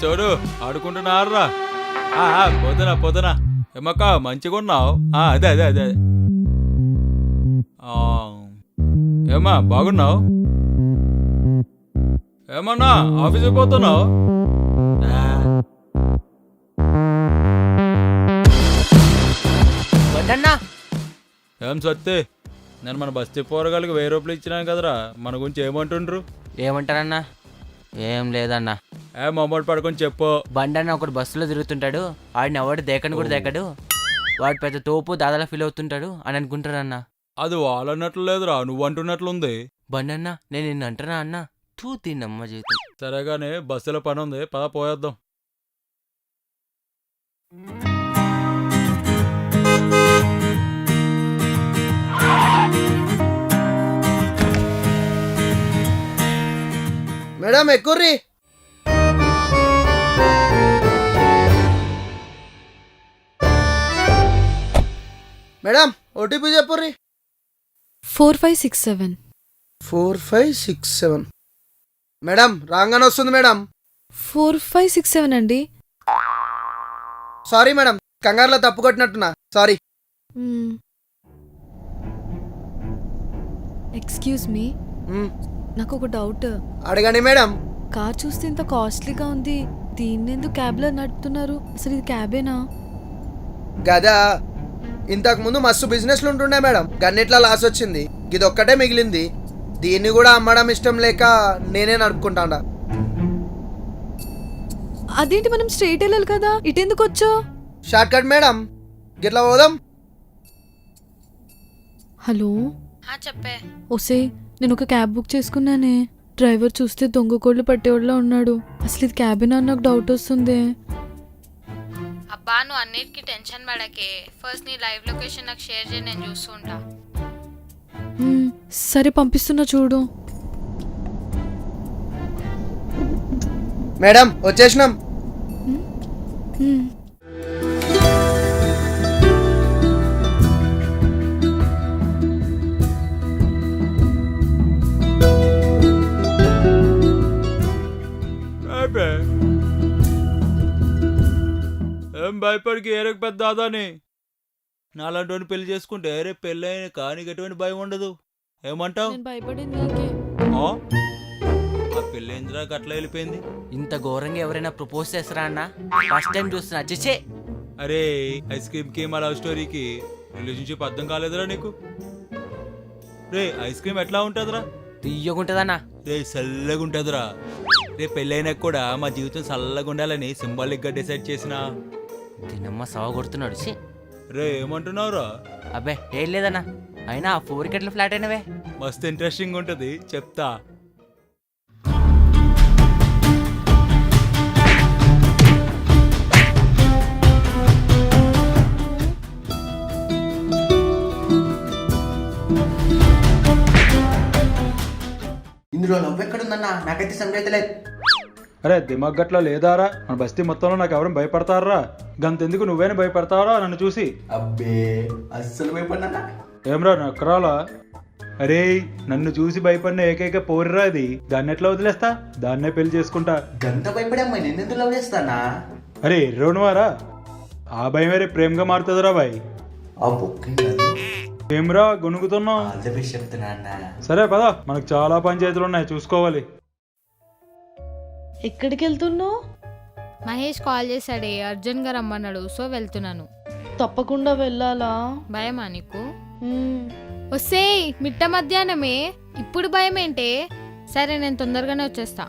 చూడు ఆడుకుంటున్నారా? పొద్దున ఏమక్క మంచిగా ఉన్నావు? అదే అదే అదే ఏమా బాగున్నావు? ఏమన్నా ఆఫీస్కి పోతున్నావు? ఏం సత్తే, నేను మన బస్తీ పోరగాళ్ళకి 1000 రూపాయలు ఇచ్చినాను కదరా, మన గురించి ఏమంటుండ్రు? ఏమంటారన్నా? ఏం లేదన్నా. మొమ్మటి పడుకొని చెప్పు. బండి అన్న ఒకటి బస్సులో తిరుగుతుంటాడు, ఆడిని ఎవడు దేకని కూడా దేకడు, వాడు పెద్ద తోపు దాదాలా ఫీల్ అవుతుంటాడు అని అనుకుంటారన్నా. అది వాళ్ళన్నట్లు లేదురా, నువ్వు అంటున్నట్లుంది. బండి అన్న నేను నిన్ను అంటున్నా అన్న, తూ తిన్నమ్మ జీవితం. సరేగానే బస్సులో పని ఉంది, పద పోయేద్దాం. మేడం ఎక్కుర్రి. మేడం ఓటీపీ చెప్పుర్రి. 4567. 4567. మేడం రాగానే వస్తుంది మేడం. 4567 అండి. సారీ మేడం, కంగారులో తప్పు కొట్టినట్టున్నా, సారీ. ఎక్స్క్యూజ్ మీ, నాకు ఒక డౌట్. అడగండి మేడం. కార్ చూస్తే ఇంత కాస్ట్లీగా ఉంది, దీన్ని ఎందుకు క్యాబ్లో నడుపుతున్నారు? అసలు ఇది క్యాబేనా? గదా ఇంతకు ముందు మస్తు బిజినెస్లు ఉంటుండే మేడం, గన్నిట్లా లాస్ వచ్చింది, ఇది ఒక్కటే మిగిలింది. దీన్ని కూడా అమ్మడం ఇష్టం లేక నేనే నడుపుకుంటాడా. అదేంటి, మనం స్ట్రైట్ వెళ్ళాలి కదా, ఇటెందుకు వచ్చో? షార్ట్ కట్ మేడం, గిట్లా పోదాం. హలో చెప్పే. ఓసే, నేను ఒక క్యాబ్ బుక్ చేసుకున్నానే, డ్రైవర్ చూస్తే దొంగ కోళ్ళు పట్టేవాళ్ళ ఉన్నాడు. అసలు ఇది క్యాబేనా అని నాకు డౌట్ వస్తుంది. అబ్బా నువ్వు అన్నిటికీ టెన్షన్ పడకే, ఫస్ట్ నీ లైవ్ లొకేషన్ నాకు షేర్ చేయి, నేను చూస్తూ ఉంటా. సరే పంపిస్తున్నా చూడు. మేడం వచ్చేసినాం. ఏం భయపడికి ఏరకు పెద్ద దాదాని, నాలాంటి పెళ్లి చేసుకుంటే ఏరే పెళ్ళి అయిన కానీ ఎటువంటి భయం ఉండదు. ఏమంటావు? భయపడింది నీకే. ఆ పెళ్ళి ఏంద్రాకి అట్లా వెళ్ళిపోయింది? ఇంత ఘోరంగా ఎవరైనా ప్రపోజ్ చేస్తారా అన్న? ఫస్ట్ టైం చూస్తున్నా. చేసే అరే ఐస్ క్రీమ్ కి మా లవ్ స్టోరీకి రిలేషన్షిప్ అర్థం కాలేదురా నీకు? రే ఐస్ క్రీమ్ ఎట్లా ఉంటదిరా? తీయగుంటదన్నా. రే చల్లగా ఉంటదిరా. రే పెళ్ళైనాక కూడా మా జీవితం చల్లగా ఉండాలని సింబాలిక్ గా డిసైడ్ చేసిన. తినమ్మ సవ కొడుతున్నాడు. రే ఏమంటున్నావురా? అబ్బే ఏం లేదన్నా, అయినా 4 వికెట్ల ఫ్లాట్ అయినవే. మస్తు ఇంట్రెస్టింగ్ ఉంటది, చెప్తా. ఇందులో నవ్వు ఎక్కడుందన్నా, నాకైతే సంగతి. అరే దిమాగ్ గట్లా లేదారా? మన బస్తీ మొత్తంలో నాకు ఎవరైనా భయపడతారా? గంతెందుకు నువ్వేనా భయపడతావరా నన్ను చూసి? అబ్బే అస్సలు భయపడినా. ఏమ్రా నక్కరాలా? అరే నన్ను చూసి భయపడిన ఏకైక పోరిరా అది, దాన్ని ఎట్లా వదిలేస్తా? దాన్నే పెళ్లి చేసుకుంటా. గంత భయపడే అమ్మాయి నిన్నెందుకు లవ్ చేస్తానా? అరే ఎర్రోనువారా, ఆ భయం వేరే ప్రేమగా మారుతుందిరా బాయ్. ఏమ్రా గొనుగుతున్నావు? చెప్తున్నా. సరే పదా, మనకు చాలా పంచాయతీలు ఉన్నాయి, చూసుకోవాలి. ఎక్కడికి వెళ్తున్నావు? మహేష్ కాల్ చేశాడే, అర్జున్ గారు రమ్మన్నాడు, సో వెళ్తున్నాను. తప్పకుండా వెళ్ళాలా? భయమా నీకు? వస్తే మిట్ట మధ్యాహ్నమే, ఇప్పుడు భయం ఏంటే? సరే నేను తొందరగానే వచ్చేస్తా.